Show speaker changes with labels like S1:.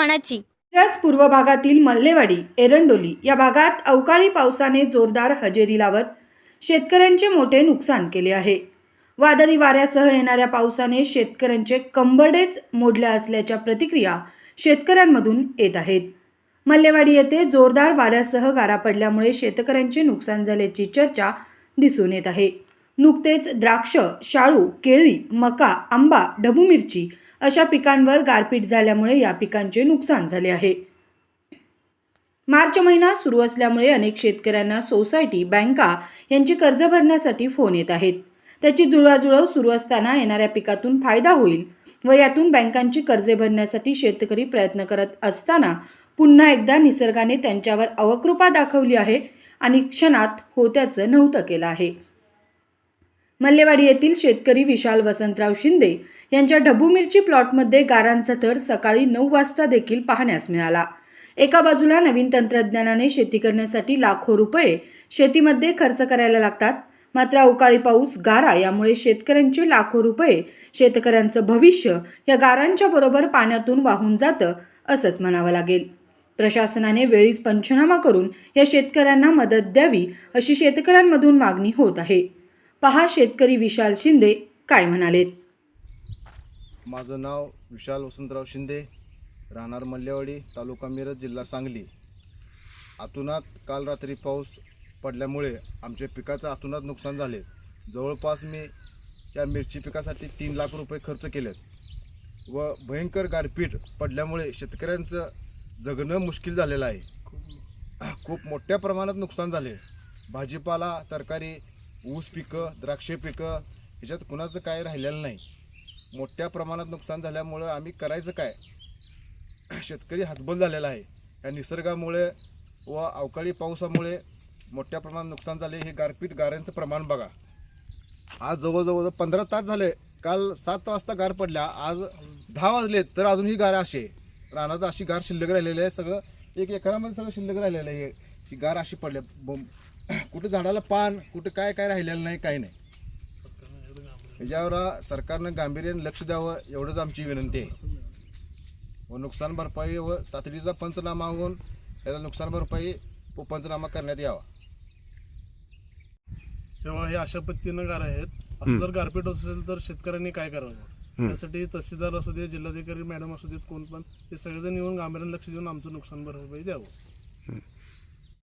S1: नुकसानाची.
S2: त्याच पूर्व भागातील मल्लेवाडी, एरंडोली या भागात अवकाळी पावसाने जोरदार हजेरी लावत शेतकऱ्यांचे मोठे नुकसान केले आहे. वादळी वाऱ्यासह येणाऱ्या पावसाने शेतकऱ्यांचे कंबरडेच मोडल्या असल्याच्या प्रतिक्रिया शेतकऱ्यांमधून येत आहेत. मल्लेवाडी येथे जोरदार वाऱ्यासह गारा पडल्यामुळे शेतकऱ्यांचे नुकसान झाल्याची चर्चा दिसून येत आहे. नुकतेच द्राक्ष, शाळू, केळी, मका, आंबा, ढबू मिरची अशा पिकांवर गारपीट झाल्यामुळे या पिकांचे नुकसान झाले आहे. मार्च महिना सुरू असल्यामुळे अनेक शेतकऱ्यांना सोसायटी, बँका यांची कर्ज भरण्यासाठी फोन येत आहेत. त्याची जुळवाजुळव सुरू असताना येणाऱ्या पिकातून फायदा होईल व यातून बँकांची कर्जे भरण्यासाठी शेतकरी प्रयत्न करत असताना पुन्हा एकदा निसर्गाने त्यांच्यावर अवकृपा दाखवली आहे आणि क्षणात होत्याचं नव्हतं केलं आहे. मल्लेवाडी येथील शेतकरी विशाल वसंतराव शिंदे यांच्या ढबू मिरची प्लॉटमध्ये गारांचा थर सकाळी 9 वाजता देखील पाहण्यास मिळाला. एका बाजूला नवीन तंत्रज्ञानाने शेती करण्यासाठी लाखो रुपये शेतीमध्ये खर्च करायला लागतात, मात्र अवकाळी पाऊस, गारा यामुळे शेतकऱ्यांचे लाखो रुपये, शेतकऱ्यांचं भविष्य या गारांच्या बरोबर पाण्यातून वाहून जातं असंच म्हणावं लागेल. प्रशासनाने वेळीच पंचनामा करून या शेतकऱ्यांना मदत द्यावी अशी शेतकऱ्यांमधून मागणी होत आहे. पहा शेतकरी विशाल शिंदे काय म्हणालेत.
S3: माझं नाव विशाल वसंतराव शिंदे, राहणार मल्लेवाडी, तालुका मिरज, जिल्हा सांगली. अतोनात काल रात्री पाऊस पडल्यामुळे आमच्या पिकाचं अतोनात नुकसान झाले. जवळपास मी या मिरची पिकासाठी 3 लाख रुपये खर्च केलेत व भयंकर गारपीट पडल्यामुळे शेतकऱ्यांचं जगणं मुश्किल झालेलं आहे. खूप मोठ्या प्रमाणात नुकसान झाले. भाजीपाला, तरकारी, ऊस पिकं, द्राक्ष पिकं ह्याच्यात कुणाचं काय राहिलेलं नाही. मोठ्या प्रमाणात नुकसान झाल्यामुळं आम्ही करायचं काय? शेतकरी हतबल झालेला आहे. या निसर्गामुळे व अवकाळी पावसामुळे मोठ्या प्रमाणात नुकसान झाले. हे गारांचं प्रमाण बघा. आज जवळजवळ 15 तास झाले. काल 7 वाजता गार पडल्या, आज 10 वाजले तर अजूनही गार अशी आहे. रानात अशी गार शिल्लक राहिलेली आहे. सगळं 1 एकरामध्ये सगळं शिल्लक राहिलेलं आहे. ही गार अशी पडल्या. कुठं झाडाला पान, कुठं काय काय राहिलेलं नाही, काही नाही. याच्यावर सरकारनं गांभीर्याने लक्ष द्यावं एवढंच आमची विनंती आहे. व नुकसान भरपाई व तातडीचा पंचनामा होऊन त्याला नुकसान भरपाई व पंचनामा करण्यात यावा.
S4: तेव्हा हे अशा पद्धतीनं गार आहेत. असं जर गारपीट होत असेल तर शेतकऱ्यांनी काय करावं? त्यासाठी तहसीलदार असू दे, जिल्हाधिकारी मॅडम असू देत, कोण पण, हे सगळेजण येऊन गांभीर्याने लक्ष देऊन आमचं नुकसान भरपाई द्यावं.